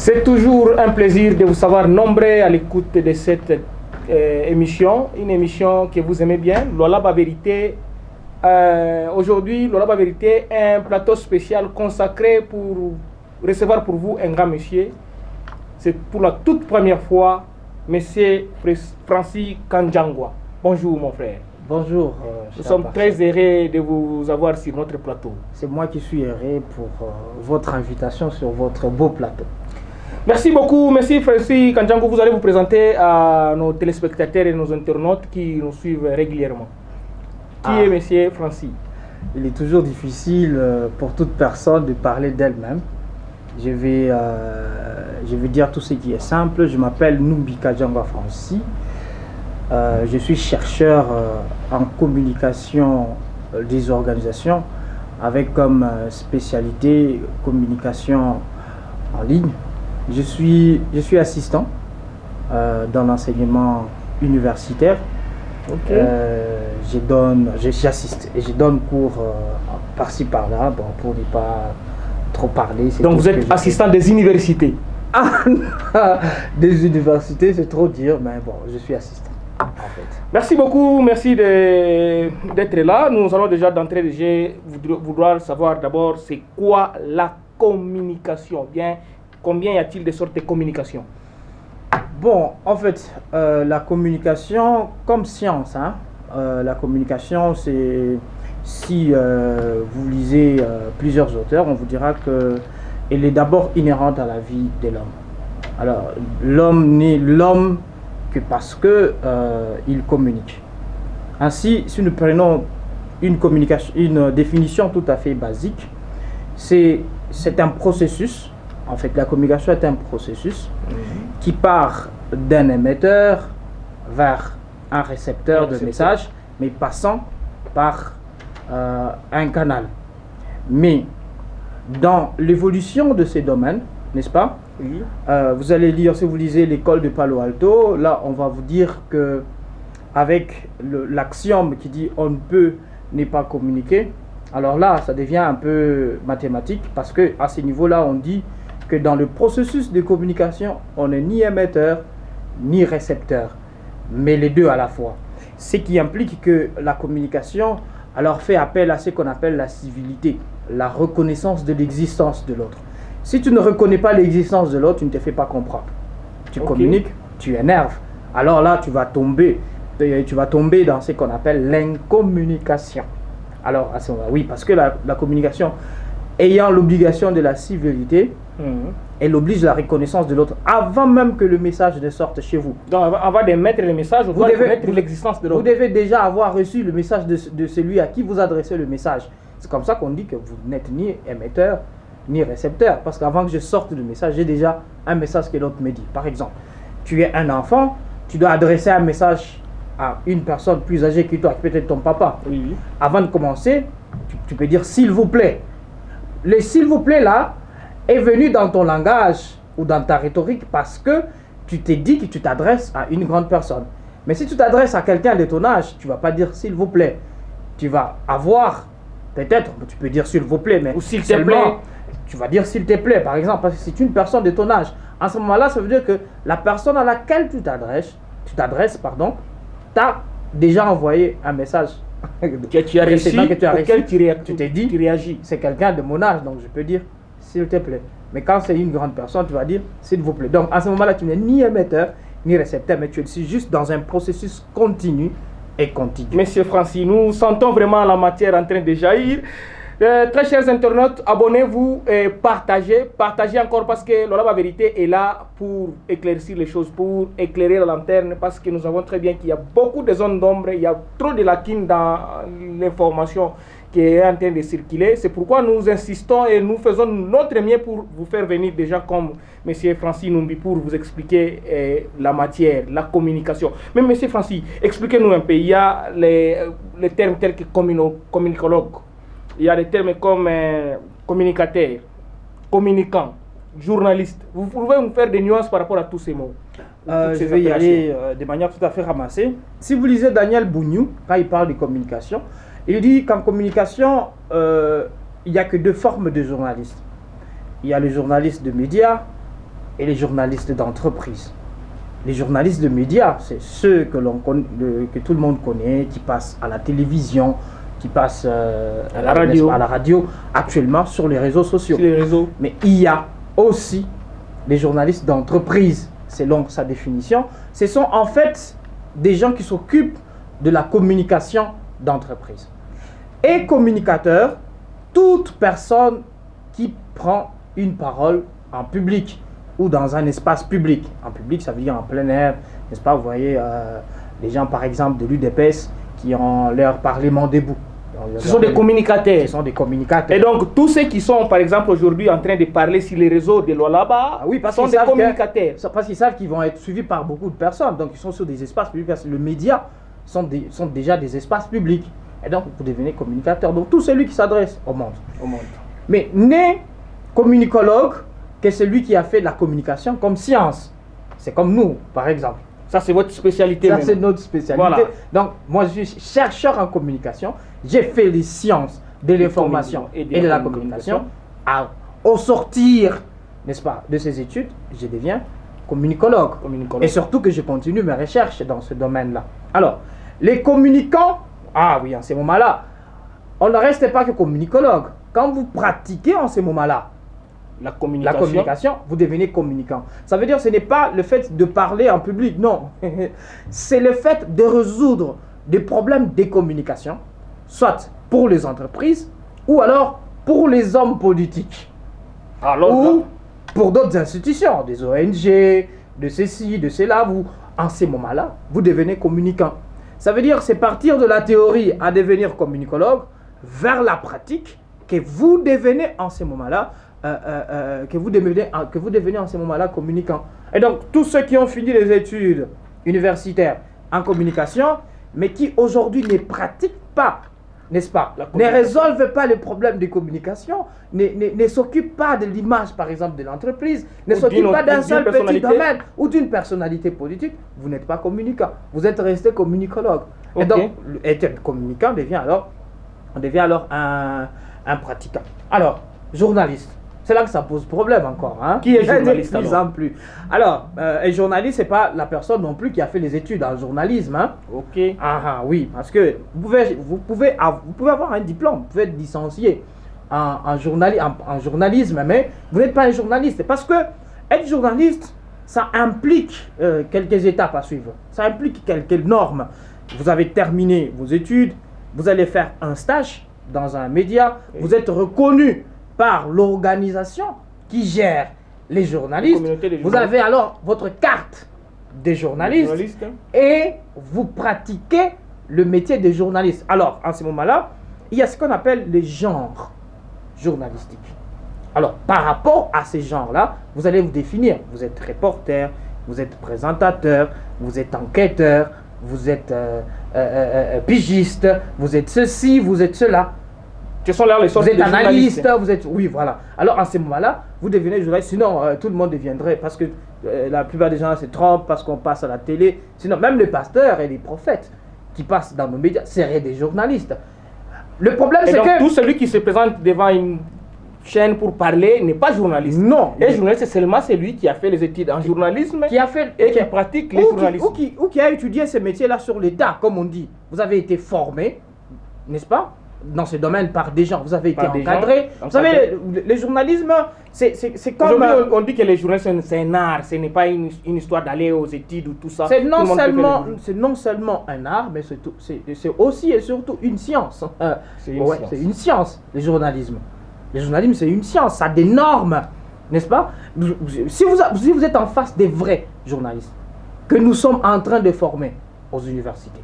C'est toujours un plaisir de vous savoir nombreux à l'écoute de cette émission, une émission que vous aimez bien, Lualaba Vérité. Aujourd'hui, Lualaba Vérité est un plateau spécial consacré pour recevoir pour vous un grand monsieur. C'est pour la toute première fois, monsieur Francis Kanjangwa. Bonjour mon frère. Bonjour. Nous sommes très heureux de vous avoir sur notre plateau. C'est moi qui suis heureux pour votre invitation sur votre beau plateau. Merci beaucoup, merci Francis Kanjangwa. Vous allez vous présenter à nos téléspectateurs et nos internautes qui nous suivent régulièrement. Qui est monsieur Francis? Il est toujours difficile pour toute personne de parler d'elle-même. Je vais dire tout ce qui est simple. Je m'appelle Numbi Kanjangwa Francis. Je suis chercheur en communication des organisations avec comme spécialité communication en ligne. Je suis assistant dans l'enseignement universitaire. Okay. J'assiste et je donne cours par-ci par-là, bon, pour ne pas trop parler. Donc vous êtes assistant des universités? Des universités, c'est trop dire, mais bon, je suis assistant. En fait. Merci beaucoup, merci d'être là. Nous allons déjà d'entrée de jeu vouloir savoir d'abord c'est quoi la communication. Bien, combien y a-t-il de sortes de communication? Bon, en fait, la communication comme science, la communication, c'est, si vous lisez plusieurs auteurs, on vous dira qu'elle est d'abord inhérente à la vie de l'homme. Alors, l'homme n'est l'homme que parce que il communique. Ainsi, si nous prenons une définition tout à fait basique, c'est un processus. En fait, la communication est un processus qui part d'un émetteur vers un récepteur de message, mais passant par un canal. Mais dans l'évolution de ces domaines, n'est-ce pas? Oui. Vous allez lire, si vous lisez l'école de Palo Alto, là on va vous dire que avec l'axiome qui dit on ne peut ne pas communiquer, alors là ça devient un peu mathématique parce que à ce niveau-là on dit que dans le processus de communication on n'est ni émetteur ni récepteur, mais les deux à la fois. Ce qui implique que la communication alors fait appel à ce qu'on appelle la civilité, la reconnaissance de l'existence de l'autre. Si tu ne reconnais pas l'existence de l'autre, tu ne te fais pas comprendre. Tu communiques, tu énerves. Alors là, tu vas tomber dans ce qu'on appelle l'incommunication. Alors, à ce moment-là, oui, parce que la communication, ayant l'obligation de la civilité, elle oblige la reconnaissance de l'autre avant même que le message ne sorte chez vous. Donc, avant d'émettre le message, vous devez reconnaître l'existence de l'autre. Vous devez déjà avoir reçu le message de celui à qui vous adressez le message. C'est comme ça qu'on dit que vous n'êtes ni émetteur, ni récepteur, parce qu'avant que je sorte le message, j'ai déjà un message que l'autre me dit. Par exemple, tu es un enfant, tu dois adresser un message à une personne plus âgée que toi, peut-être ton papa. Oui. Avant de commencer, tu peux dire s'il vous plaît. Le s'il vous plaît là est venu dans ton langage ou dans ta rhétorique parce que tu t'es dit que tu t'adresses à une grande personne. Mais si tu t'adresses à quelqu'un de ton âge, tu ne vas pas dire s'il vous plaît. Tu vas avoir, peut-être, tu peux dire s'il vous plaît, mais ou s'il te plaît. Tu vas dire s'il te plaît, par exemple, parce que c'est une personne de ton âge. En ce moment-là, ça veut dire que la personne à laquelle tu t'adresses, t'a déjà envoyé un message que tu as reçu, auquel tu t'es dit, tu réagis. C'est quelqu'un de mon âge, donc je peux dire s'il te plaît. Mais quand c'est une grande personne, tu vas dire s'il vous plaît. Donc à ce moment-là, tu n'es ni émetteur, ni récepteur, mais tu es juste dans un processus continu et continu. Monsieur Francis, nous sentons vraiment la matière en train de jaillir. Très chers internautes, abonnez-vous et partagez encore parce que Lualaba Vérité est là pour éclaircir les choses, pour éclairer la lanterne, parce que nous savons très bien qu'il y a beaucoup de zones d'ombre, il y a trop de lacunes dans l'information qui est en train de circuler. C'est pourquoi nous insistons et nous faisons notre mieux pour vous faire venir des gens comme M. Francis Numbi pour vous expliquer la matière, la communication. Mais M. Francis, expliquez-nous un peu. Il y a les termes tels que communicologue. Il y a des termes comme communicateur, communicant, journaliste. Vous pouvez nous faire des nuances par rapport à tous ces mots? Je vais y aller de manière tout à fait ramassée. Si vous lisez Daniel Bougnou, quand il parle de communication, il dit qu'en communication, il n'y a que deux formes de journalistes. Il y a le journaliste de médias et les journalistes d'entreprise. Les journalistes de médias, c'est ceux que tout le monde connaît, qui passent à la télévision, qui passent à la radio, actuellement sur les réseaux sociaux. Sur les réseaux. Mais il y a aussi les journalistes d'entreprise, selon sa définition. Ce sont en fait des gens qui s'occupent de la communication d'entreprise. Et communicateur, toute personne qui prend une parole en public ou dans un espace public. En public, ça veut dire en plein air, n'est-ce pas? Vous voyez les gens, par exemple, de l'UDPS qui ont leur parlement debout. Ce sont des communicateurs. Ce sont des communicateurs. Et donc, tous ceux qui sont, par exemple, aujourd'hui en train de parler sur les réseaux de Lualaba, oui, parce sont des communicateurs. Parce qu'ils savent qu'ils vont être suivis par beaucoup de personnes. Donc, ils sont sur des espaces publics. Parce que le média sont déjà des espaces publics. Et donc, vous devenez communicateur. Donc, tout celui qui s'adresse au monde. Mais né communicologue, que celui qui a fait de la communication comme science. C'est comme nous, par exemple. Ça, c'est votre spécialité. Ça, c'est notre spécialité. Voilà. Donc, moi, je suis chercheur en communication. J'ai fait les sciences de l'information et de la communication. Au sortir, n'est-ce pas, de ces études, je deviens communicologue. Et surtout que je continue mes recherches dans ce domaine-là. Alors, les communicants, ah oui, en ces moments-là, on ne reste pas que communicologue. Quand vous pratiquez en ces moments-là, la communication, vous devenez communicant. Ça veut dire que ce n'est pas le fait de parler en public, non. C'est le fait de résoudre des problèmes de communication, soit pour les entreprises, ou alors pour les hommes politiques. Ou pour d'autres institutions, des ONG, de ceci, de cela. En ces moments-là, vous devenez communicant. Ça veut dire que c'est partir de la théorie à devenir communicologue vers la pratique que vous devenez en ces moments-là que vous devenez en ce moment-là communicant. Et donc, tous ceux qui ont fini les études universitaires en communication, mais qui aujourd'hui ne pratiquent pas, n'est-ce pas, ne résolvent pas les problèmes de communication, ne s'occupent pas de l'image, par exemple, de l'entreprise, ne s'occupent pas d'un seul petit domaine ou d'une personnalité politique, vous n'êtes pas communicant. Vous êtes resté communicologue. Et donc, être communicant devient alors un pratiquant. Alors, journaliste. C'est là que ça pose problème encore. Hein? Qui est journaliste alors? Alors, un journaliste, c'est pas la personne non plus qui a fait les études en journalisme. Hein? Ok. Oui, parce que vous pouvez avoir un diplôme, vous pouvez être licencié en journalisme, mais vous n'êtes pas un journaliste. Parce que être journaliste, ça implique quelques étapes à suivre. Ça implique quelques normes. Vous avez terminé vos études, vous allez faire un stage dans un média, vous êtes reconnu par l'organisation qui gère les journalistes. Vous avez alors votre carte de journaliste et vous pratiquez le métier de journaliste. Alors, en ce moment-là, il y a ce qu'on appelle les genres journalistiques. Alors, par rapport à ces genres-là, vous allez vous définir. Vous êtes reporter, vous êtes présentateur, vous êtes enquêteur, vous êtes pigiste, vous êtes ceci, vous êtes cela. Ce sont là les sortes vous êtes analyste, vous êtes... Oui, voilà. Alors, en ce moment-là, vous devenez journaliste. Sinon, tout le monde deviendrait... Parce que la plupart des gens se trompent parce qu'on passe à la télé. Sinon, même les pasteurs et les prophètes qui passent dans nos médias seraient des journalistes. Le problème, c'est que... tout celui qui se présente devant une chaîne pour parler n'est pas journaliste. Non. Et journaliste, c'est seulement celui qui a fait les études en journalisme qui pratique les journalistes. Ou qui a étudié ce métier-là sur l'État, comme on dit. Vous avez été formé, n'est-ce pas, dans ce domaine par des gens. Vous avez été encadré. Vous savez, le journalisme, c'est comme... Aujourd'hui, on dit que les journalistes, c'est un art. Ce n'est pas une histoire d'aller aux études ou tout ça. C'est non seulement un art, mais c'est aussi et surtout une science. C'est une science, le journalisme. Le journalisme, c'est une science. Ça a des normes, n'est-ce pas? Si vous êtes en face des vrais journalistes que nous sommes en train de former aux universités,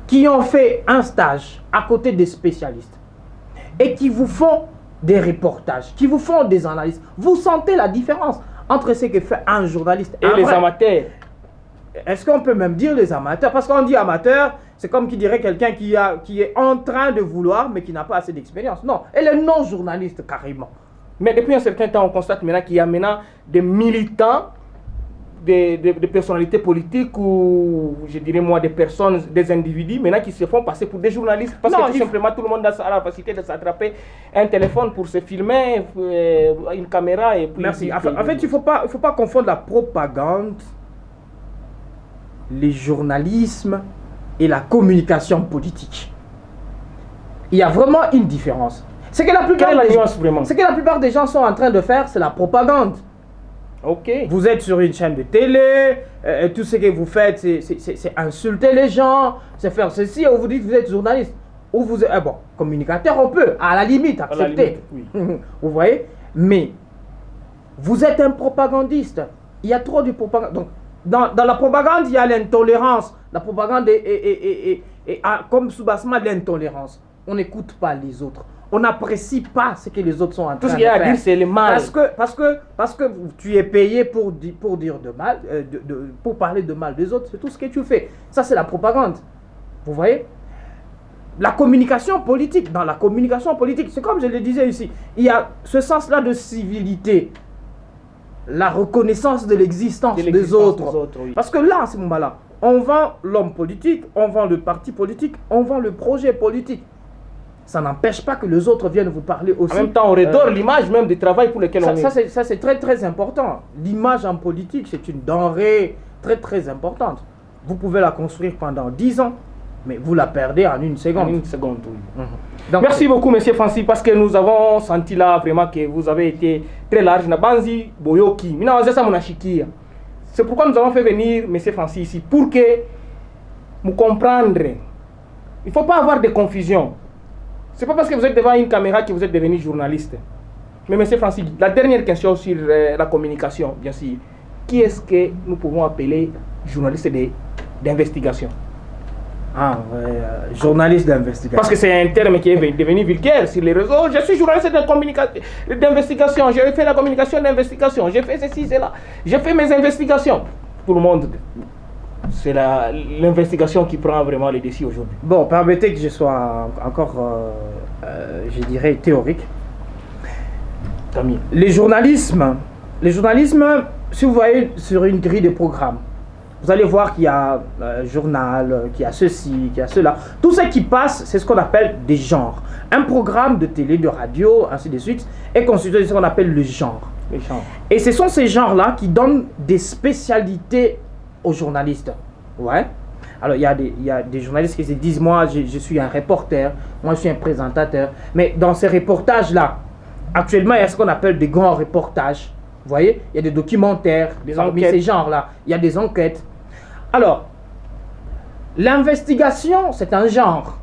qui ont fait un stage à côté des spécialistes et qui vous font des reportages, qui vous font des analyses, vous sentez la différence entre ce que fait un journaliste et les amateurs. Est-ce qu'on peut même dire les amateurs? Parce qu'on dit amateur, c'est comme qui dirait quelqu'un qui est en train de vouloir mais qui n'a pas assez d'expérience. Non, et les non-journalistes carrément. Mais depuis un certain temps, on constate maintenant qu'il y a maintenant des militants des personnalités politiques ou, je dirais moi, des personnes, des individus maintenant qui se font passer pour des journalistes. Parce que tout simplement, tout le monde a la capacité de s'attraper un téléphone pour se filmer, une caméra et puis... Merci. En fait, il ne faut pas confondre la propagande, le journalisme et la communication politique. Il y a vraiment une différence. C'est que la plupart des gens sont en train de faire, c'est la propagande. Ok. Vous êtes sur une chaîne de télé, tout ce que vous faites, c'est insulter les gens, c'est faire ceci, ou vous dites que vous êtes journaliste, ou vous êtes, bon, communicateur, on peut, à la limite, accepter. Oui. Vous voyez? Mais vous êtes un propagandiste. Il y a trop de propagande. Donc, dans la propagande, il y a l'intolérance. La propagande est comme sous-bassement de l'intolérance. On n'écoute pas les autres. On n'apprécie pas ce que les autres sont en train de faire. Tout ce qu'il y a à dire, c'est le mal. Parce que tu es payé pour dire de mal, pour parler de mal des autres. C'est tout ce que tu fais. Ça, c'est la propagande. Vous voyez? La communication politique. Dans la communication politique, c'est comme je le disais ici. Il y a ce sens-là de civilité. La reconnaissance de l'existence des autres. Oui. Parce que là, à ce moment-là, on vend l'homme politique, on vend le parti politique, on vend le projet politique. Ça n'empêche pas que les autres viennent vous parler aussi. En même temps, on redore l'image même du travail pour lequel on est. Ça, c'est très très important. L'image en politique, c'est une denrée très très importante. Vous pouvez la construire pendant 10 ans, mais vous la perdez en une seconde. En une seconde, oui. Donc, merci beaucoup, monsieur Francis, parce que nous avons senti là vraiment que vous avez été très large. Nabanzi Boyoki. C'est pourquoi nous avons fait venir monsieur Francis ici, pour que nous comprendre. Il ne faut pas avoir de confusion. C'est pas parce que vous êtes devant une caméra que vous êtes devenu journaliste. Mais monsieur Francis, la dernière question sur la communication, bien sûr. Qui est-ce que nous pouvons appeler journaliste d'investigation? Journaliste d'investigation. Parce que c'est un terme qui est devenu vulgaire sur les réseaux. Je suis journaliste d'investigation. J'ai fait la communication d'investigation. J'ai fait ceci, cela. J'ai fait mes investigations. Tout le monde... C'est l'investigation qui prend vraiment les décis aujourd'hui. Bon, permettez que je sois encore, je dirais, théorique. Les journalismes, si vous voyez sur une grille de programmes, vous allez voir qu'il y a un journal, qu'il y a ceci, qu'il y a cela. Tout ce qui passe, c'est ce qu'on appelle des genres. Un programme de télé, de radio, ainsi de suite, est constitué de ce qu'on appelle le genre. Et ce sont ces genres-là qui donnent des spécialités aux journalistes. Ouais. Alors, il y a des journalistes qui se disent, moi, je suis un reporter, moi, je suis un présentateur. Mais dans ces reportages-là, actuellement, il y a ce qu'on appelle des grands reportages. Vous voyez, il y a des documentaires, des enquêtes. Ces genres-là, il y a des enquêtes. Alors, l'investigation, c'est un genre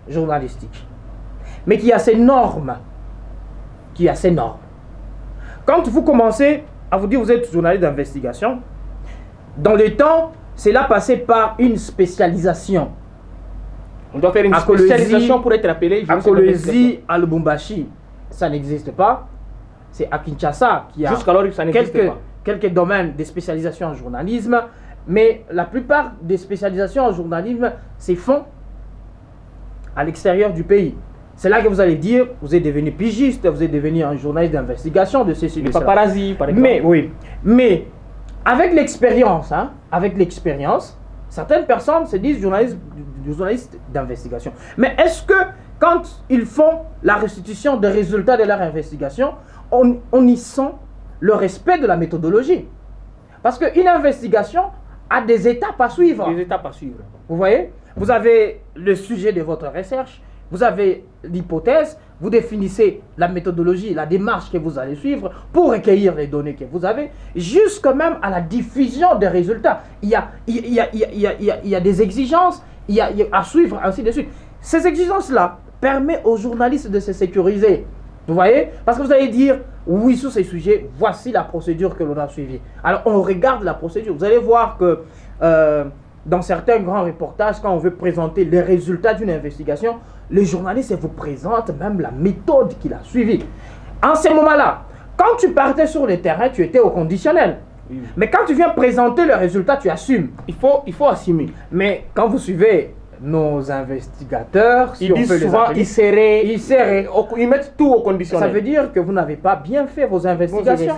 journalistique, mais qui a ses normes. Quand vous commencez à vous dire, vous êtes journaliste d'investigation, dans le temps, c'est là passé par une spécialisation. On doit faire une spécialisation pour être appelé. À Kolwezi, à Lubumbashi, ça n'existe pas. C'est à Kinshasa qu'il y a quelques domaines de spécialisation en journalisme. Mais la plupart des spécialisations en journalisme se font à l'extérieur du pays. C'est là que vous allez dire, vous êtes devenu pigiste, vous êtes devenu un journaliste d'investigation, de ceci, de cela. Paparazzi, par exemple. Mais avec l'expérience, certaines personnes se disent journalistes d'investigation. Mais est-ce que quand ils font la restitution des résultats de leur investigation, on y sent le respect de la méthodologie? Parce qu'une investigation a des étapes à suivre. Vous voyez? Vous avez le sujet de votre recherche, vous avez l'hypothèse, vous définissez la méthodologie, la démarche que vous allez suivre pour recueillir les données que vous avez, jusque même à la diffusion des résultats. Il y a des exigences, il y a à suivre, ainsi de suite. Ces exigences-là permettent aux journalistes de se sécuriser. Vous voyez? Parce que vous allez dire, oui, sur ces sujets, voici la procédure que l'on a suivie. Alors, on regarde la procédure. Vous allez voir que dans certains grands reportages, quand on veut présenter les résultats d'une investigation, les journalistes vous présentent même la méthode qu'il a suivie. En ce moment-là, quand tu partais sur le terrain, tu étais au conditionnel. Mais quand tu viens présenter le résultat, tu assumes. Il faut assumer. Mais quand vous suivez nos investigateurs, si Ils on peut disent les souvent appeler, ils mettent tout au conditionnel. ça veut dire que vous n'avez pas bien fait vos investigations.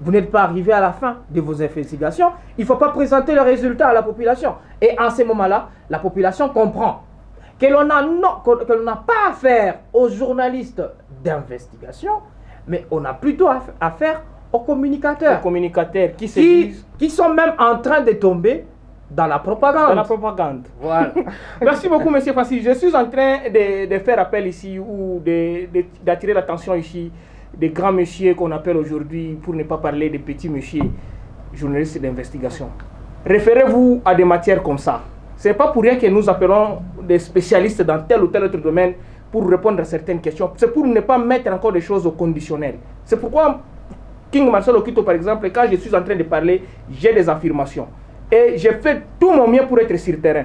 Vous n'êtes pas arrivé à la fin de vos investigations. Il ne faut pas présenter le résultat à la population. Et en ce moment-là, la population comprend que l'on n'a pas affaire aux journalistes d'investigation, mais on a plutôt affaire aux communicateurs. Les communicateurs qui sont même en train de tomber dans la propagande. Dans la propagande. Voilà. Merci beaucoup, monsieur Fassi. Je suis en train de faire appel ici ou d'attirer l'attention ici des grands messieurs qu'on appelle aujourd'hui, pour ne pas parler des petits messieurs, journalistes d'investigation. Référez-vous à des matières comme ça. Ce n'est pas pour rien que nous appelons des spécialistes dans tel ou tel autre domaine pour répondre à certaines questions. C'est pour ne pas mettre encore des choses au conditionnel. C'est pourquoi King Marcel Okito, par exemple, quand je suis en train de parler, j'ai des affirmations. Et j'ai fait tout mon mieux pour être sur le terrain.